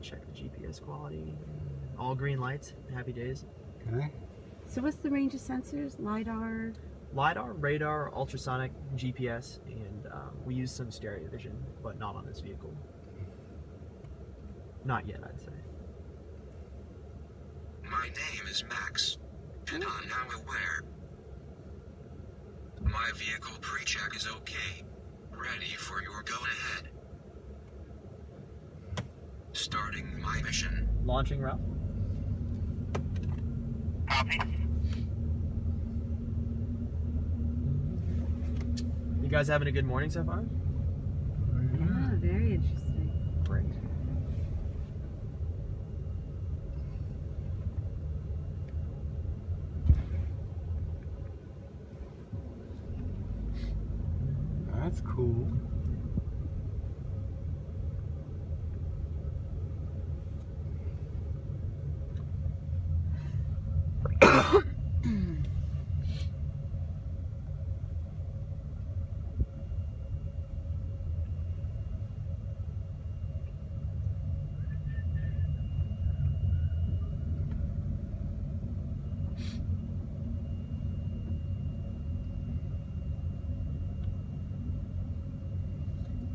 check the GPS quality. All green lights, happy days. Okay. So what's the range of sensors? LiDAR? LiDAR, radar, ultrasonic, GPS, and we use some stereo vision, but not on this vehicle. Not yet, I'd say. My name is Max, and I'm now aware. My vehicle pre-check is okay. Ready for your go-ahead. Starting my mission. Launching route. Copy. You guys having a good morning so far? Yeah, very interesting. Great. That's cool.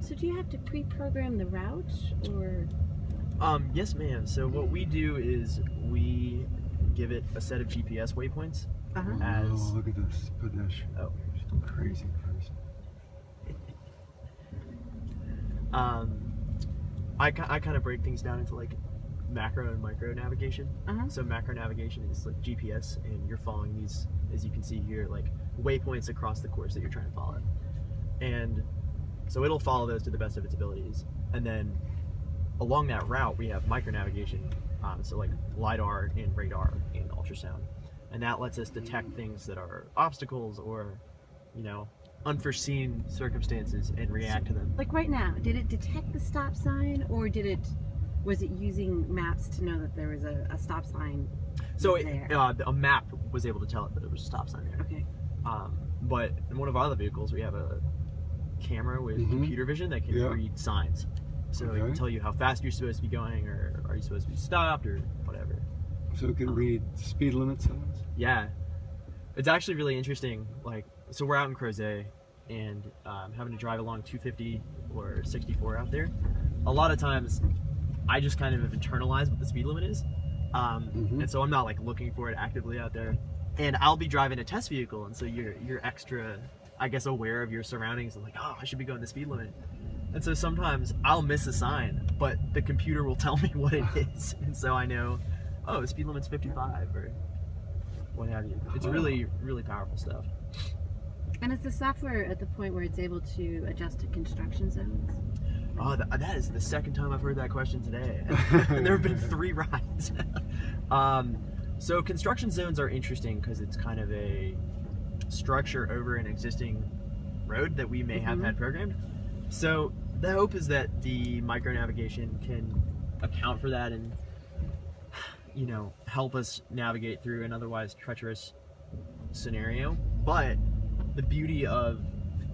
So do you have to pre-program the route, or? Yes, ma'am. So what we do is we give it a set of GPS waypoints. As Oh, look at this pedestrian. Oh. Crazy person. I kind of break things down into like macro and micro navigation. So macro navigation is like GPS, and you're following these, as you can see here, like waypoints across the course that you're trying to follow. And so it'll follow those to the best of its abilities. And then along that route, we have micro navigation. So like LiDAR and radar and ultrasound. And that lets us detect things that are obstacles or, you know, unforeseen circumstances and react to them. Like right now, did it detect the stop sign, or was it using maps to know that there was a stop sign? So there? a map was able to tell it that there was a stop sign there. Okay. But in one of our other vehicles, we have a camera with computer vision that can read signs. So it can tell you how fast you're supposed to be going, or are you supposed to be stopped, or whatever. So it can read speed limit signs? Yeah. It's actually really interesting. Like, so we're out in Crozet, and having to drive along 250 or 64 out there. A lot of times, I just kind of have internalized what the speed limit is. And so I'm not like looking for it actively out there. And I'll be driving a test vehicle, and so you're extra, I guess, aware of your surroundings and like, oh, I should be going the speed limit. And so sometimes I'll miss a sign, but the computer will tell me what it is. And so I know, oh, the speed limit's 55 or what have you. It's really, really powerful stuff. And is the software at the point where it's able to adjust to construction zones? Oh, that is the second time I've heard that question today. And there have been 3 rides. So construction zones are interesting because it's kind of a structure over an existing road that we may have had programmed. So the hope is that the micro navigation can account for that and, you know, help us navigate through an otherwise treacherous scenario. But the beauty of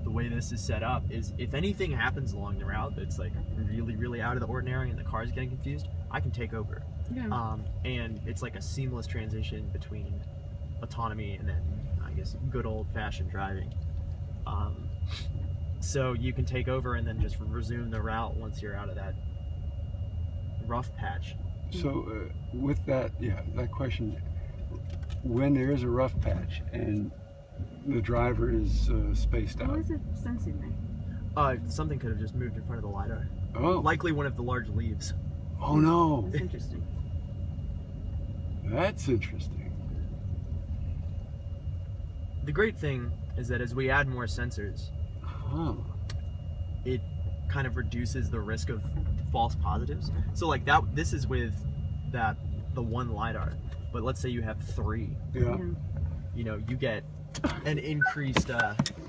the way this is set up is if anything happens along the route that's like really, really out of the ordinary and the car's getting confused, I can take over. Yeah. And it's like a seamless transition between autonomy and then, I guess, good old-fashioned driving. So you can take over and then just resume the route once you're out of that rough patch. So with that, that question, when there is a rough patch and the driver is spaced out. What was it sensing there? Something could have just moved in front of the LiDAR. Oh. Likely one of the large leaves. Oh no. That's interesting. That's interesting. The great thing is that as we add more sensors, it kind of reduces the risk of false positives. So like that, this is with the one LiDAR, but let's say you have 3. Yeah. You know, you get an increased